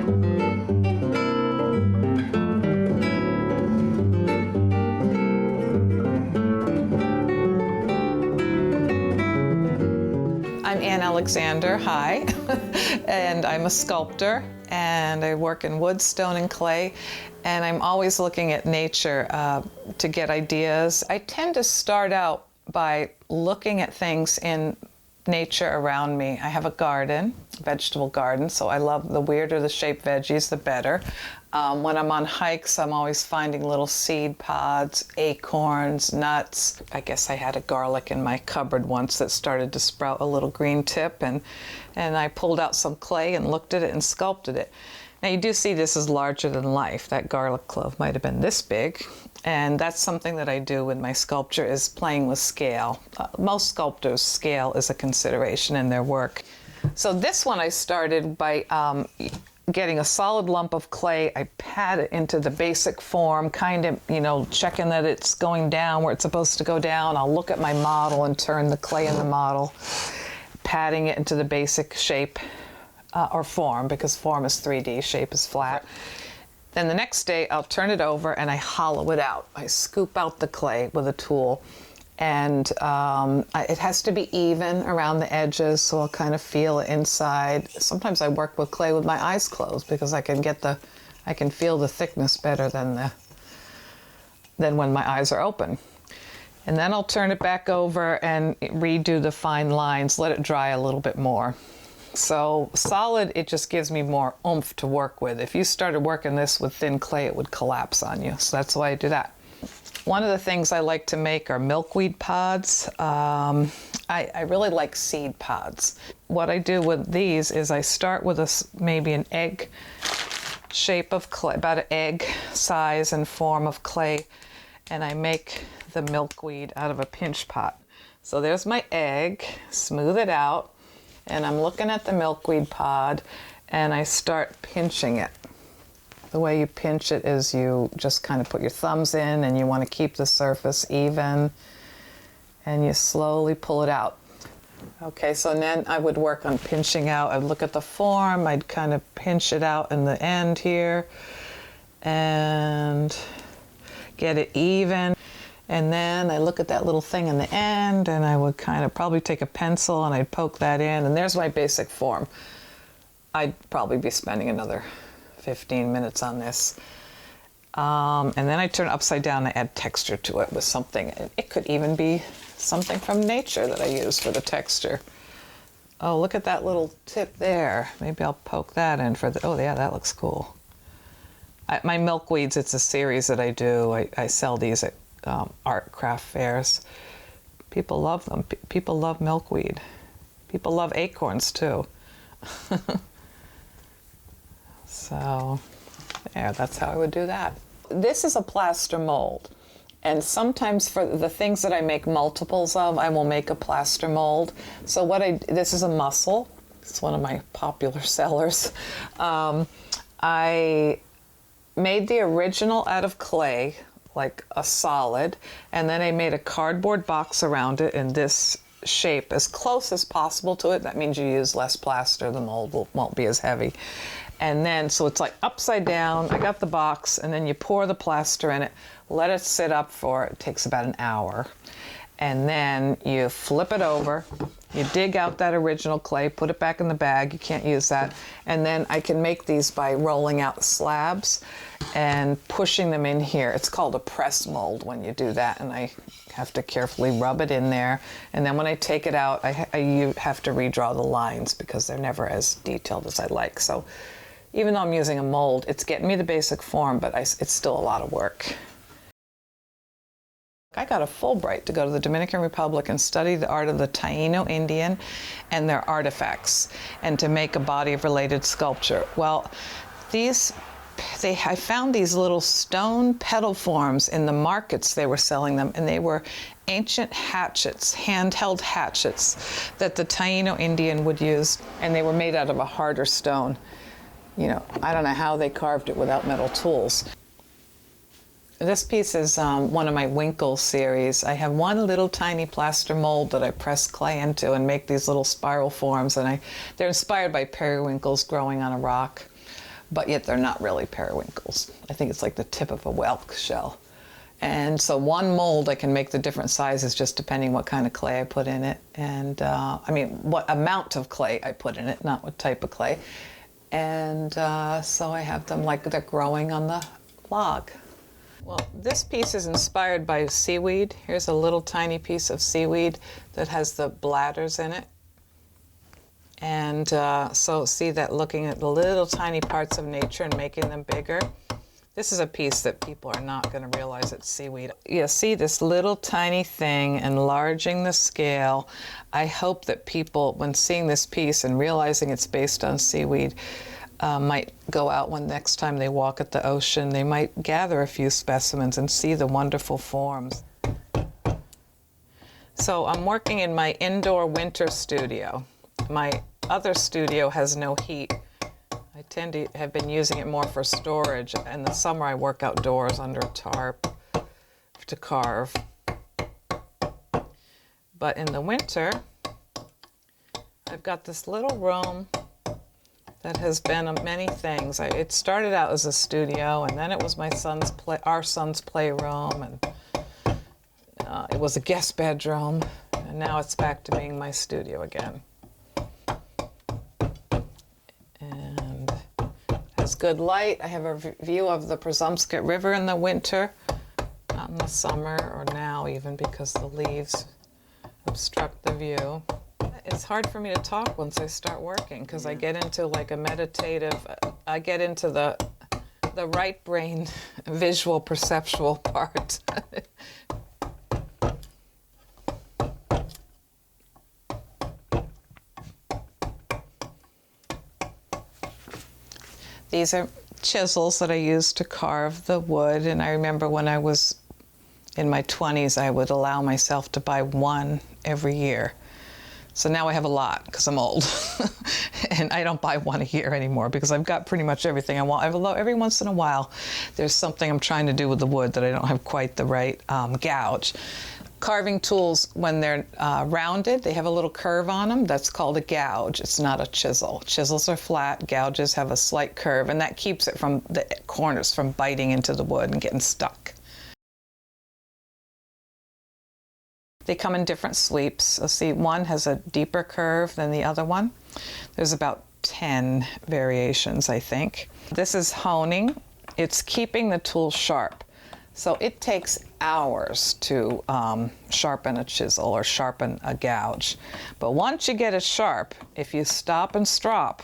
I'm Ann Alexander, hi, and I'm a sculptor, and I work in wood, stone, and clay, and I'm always looking at nature to get ideas. I tend to start out by looking at things in nature around me. I have a garden, vegetable garden, so I love the weirder the shaped veggies, the better. When I'm on hikes, I'm always finding little seed pods, acorns, nuts. I guess I had a garlic in my cupboard once that started to sprout a little green tip, and I pulled out some clay and looked at it and sculpted it. Now you do see this is larger than life. That garlic clove might have been this big, and that's something that I do with my sculpture, is playing with scale. Most sculptors, scale is a consideration in their work. So this one I started by getting a solid lump of clay. I pat it into the basic form, kind of, checking that it's going down where it's supposed to go down. I'll look at my model and turn the clay in the model, patting it into the basic shape or form, because form is 3D, shape is flat. Then the next day I'll turn it over and I hollow it out. I scoop out the clay with a tool, and it has to be even around the edges, so I'll kind of feel it inside. Sometimes I work with clay with my eyes closed because I can feel the thickness better than when my eyes are open. And then I'll turn it back over and redo the fine lines, let it dry a little bit more. So solid, it just gives me more oomph to work with. If you started working this with thin clay, it would collapse on you. So that's why I do that. One of the things I like to make are milkweed pods. I really like seed pods. What I do with these is I start with maybe an egg shape of clay, about an egg size and form of clay, and I make the milkweed out of a pinch pot. So there's my egg, smooth it out, and I'm looking at the milkweed pod, and I start pinching it. The way you pinch it is you just kind of put your thumbs in, and you want to keep the surface even, and you slowly pull it out. Okay, so then I would work on pinching out. I'd look at the form, I'd kind of pinch it out in the end here, and get it even. And then I look at that little thing in the end, and I would kind of probably take a pencil and I'd poke that in, and there's my basic form. I'd probably be spending another 15 minutes on this. And then I turn it upside down and I add texture to it with something. It could even be something from nature that I use for the texture. Oh, look at that little tip there. Maybe I'll poke that in for oh yeah, that looks cool. My milkweeds, it's a series that I do. I sell these at art craft fairs. People love them. People love milkweed. People love acorns too. So there, that's how I would do that. This is a plaster mold, and sometimes for the things that I make multiples of, I will make a plaster mold. So this is a mussel. It's one of my popular sellers. I made the original out of clay, like a solid, and then I made a cardboard box around it in this shape as close as possible to it. That means you use less plaster, the mold won't be as heavy. And then, so it's like upside down, I got the box, and then you pour the plaster in it, let it sit up it takes about an hour. And then you flip it over, you dig out that original clay, put it back in the bag, you can't use that. And then I can make these by rolling out slabs and pushing them in here. It's called a press mold when you do that, and I have to carefully rub it in there. And then when I take it out, you have to redraw the lines because they're never as detailed as I like. So even though I'm using a mold, it's getting me the basic form, but it's still a lot of work. I got a Fulbright to go to the Dominican Republic and study the art of the Taino Indian and their artifacts, and to make a body of related sculpture. Well, I found these little stone pedal forms in the markets. They were selling them, and they were ancient hatchets, handheld hatchets that the Taino Indian would use, and they were made out of a harder stone. I don't know how they carved it without metal tools. This piece is one of my Winkle series. I have one little tiny plaster mold that I press clay into and make these little spiral forms, and they're inspired by periwinkles growing on a rock. but yet they're not really periwinkles. I think it's like the tip of a whelk shell. And so one mold, I can make the different sizes just depending what kind of clay I put in it. And I mean, what amount of clay I put in it, not what type of clay. And so I have them like they're growing on the log. Well, this piece is inspired by seaweed. Here's a little tiny piece of seaweed that has the bladders in it. And so see that, looking at the little tiny parts of nature and making them bigger. This is a piece that people are not going to realize it's seaweed. You see this little tiny thing enlarging the scale. I hope that people, when seeing this piece and realizing it's based on seaweed, might go out when next time they walk at the ocean. They might gather a few specimens and see the wonderful forms. So I'm working in my indoor winter studio. My other studio has no heat. I tend to have been using it more for storage. In the summer, I work outdoors under a tarp to carve. But in the winter, I've got this little room that has been many things. It started out as a studio, and then it was our son's playroom, and it was a guest bedroom, and now it's back to being my studio again. Good light. I have a view of the Presumpscot River in the winter, not in the summer, or now even, because the leaves obstruct the view. It's hard for me to talk once I start working, because I get into like a meditative, I get into the right brain visual perceptual part. These are chisels that I use to carve the wood, and I remember when I was in my 20s, I would allow myself to buy one every year. So now I have a lot because I'm old, and I don't buy one a year anymore because I've got pretty much everything I want. Although every once in a while, there's something I'm trying to do with the wood that I don't have quite the right gouge. Carving tools, when they're rounded, they have a little curve on them. That's called a gouge. It's not a chisel. Chisels are flat. Gouges have a slight curve, and that keeps it from the corners from biting into the wood and getting stuck. They come in different sweeps. So see, one has a deeper curve than the other one. There's about 10 variations, I think. This is honing. It's keeping the tool sharp. So it takes hours to sharpen a chisel or sharpen a gouge. But once you get it sharp, if you stop and strop,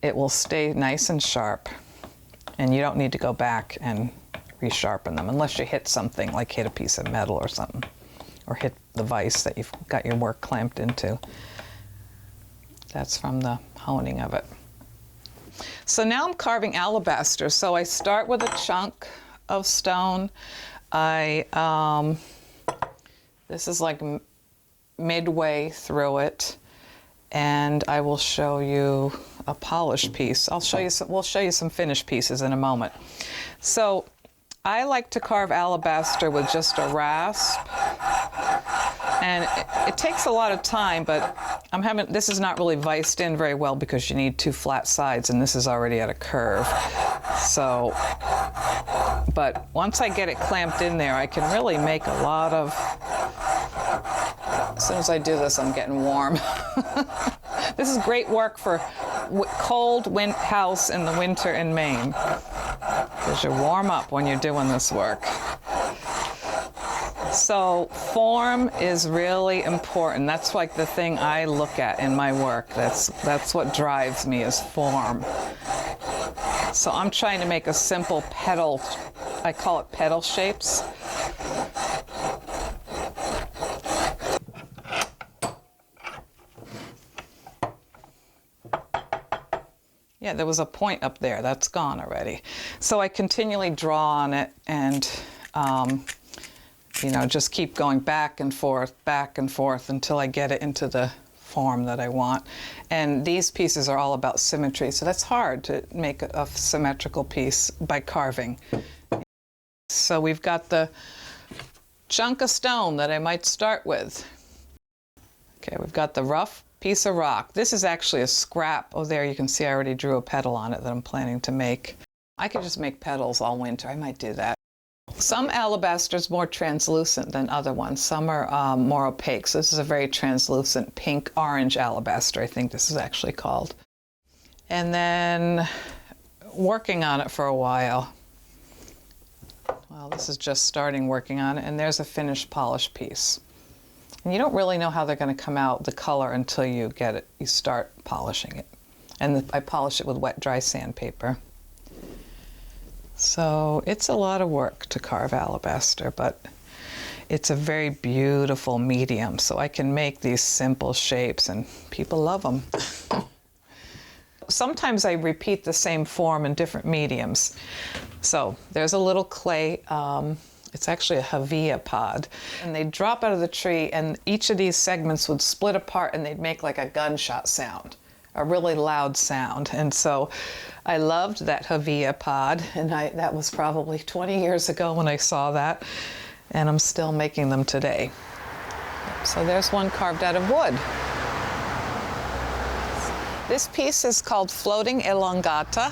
it will stay nice and sharp. And you don't need to go back and resharpen them unless you hit something, like hit a piece of metal or something, or hit the vise that you've got your work clamped into. That's from the honing of it. So now I'm carving alabaster. So I start with a chunk of stone. This is like midway through it, and I will show you a polished piece. We'll show you some finished pieces in a moment. So I like to carve alabaster with just a rasp, and it takes a lot of time, but this is not really viced in very well because you need two flat sides, and this is already at a curve. So, but once I get it clamped in there, I can really make a lot of, as soon as I do this, I'm getting warm. This is great work for cold house in the winter in Maine, because you warm up when you're doing this work. So form is really important. That's like the thing I look at in my work. That's what drives me, is form. So I'm trying to make a simple petal, I call it petal shapes. Yeah, there was a point up there. That's gone already. So I continually draw on it and, you know, just keep going back and forth until I get it into the form that I want. And these pieces are all about symmetry, so that's hard to make a symmetrical piece by carving. So we've got the chunk of stone that I might start with. Okay, we've got the rough piece of rock. This is actually a scrap. Oh, there you can see I already drew a petal on it that I'm planning to make. I could just make petals all winter. I might do that. Some alabaster is more translucent than other ones. Some are more opaque. So this is a very translucent pink-orange alabaster, I think this is actually called. And then working on it for a while. Well, this is just starting working on it, and there's a finished polished piece. And you don't really know how they're going to come out, the color, until you get it, you start polishing it. And I polish it with wet, dry sandpaper. So it's a lot of work to carve alabaster, but it's a very beautiful medium, so I can make these simple shapes, and people love them. Sometimes I repeat the same form in different mediums. So there's a little clay, it's actually a Havia pod, and they'd drop out of the tree, and each of these segments would split apart, and they'd make like a gunshot sound, a really loud sound. And so I loved that Havia pod, and that was probably 20 years ago when I saw that, and I'm still making them today. So there's one carved out of wood. This piece is called Floating Elongata.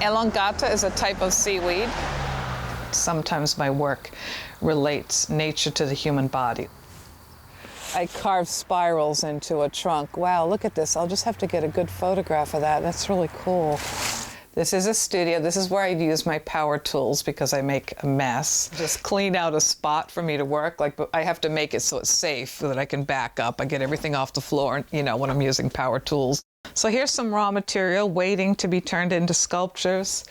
Elongata is a type of seaweed. Sometimes my work relates nature to the human body. I carved spirals into a trunk. Wow, look at this. I'll just have to get a good photograph of that. That's really cool. This is a studio. This is where I use my power tools because I make a mess. Just clean out a spot for me to work. Like, I have to make it so it's safe so that I can back up. I get everything off the floor, you know, when I'm using power tools. So here's some raw material waiting to be turned into sculptures.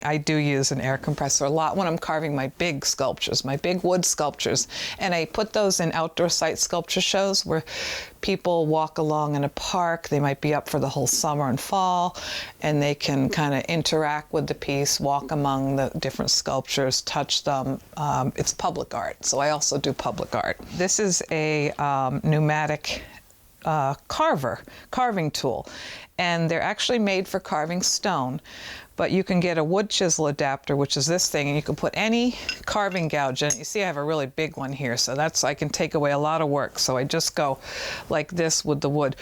I do use an air compressor a lot when I'm carving my big sculptures, my big wood sculptures. And I put those in outdoor site sculpture shows where people walk along in a park. They might be up for the whole summer and fall, and they can kind of interact with the piece, walk among the different sculptures, touch them. It's public art, so I also do public art. This is a pneumatic carving tool, and they're actually made for carving stone. But you can get a wood chisel adapter, which is this thing, and you can put any carving gouge in it. You see I have a really big one here, so I can take away a lot of work. So I just go like this with the wood.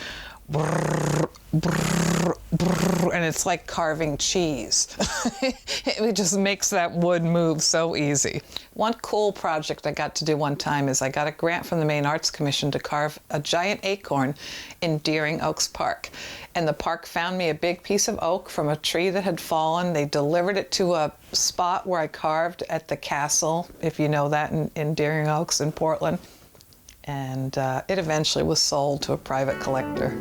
Brrr, brrr, brrr, and it's like carving cheese. It just makes that wood move so easy. One cool project I got to do one time is I got a grant from the Maine Arts Commission to carve a giant acorn in Deering Oaks Park. And the park found me a big piece of oak from a tree that had fallen. They delivered it to a spot where I carved at the castle, if you know that, in Deering Oaks in Portland. And it eventually was sold to a private collector.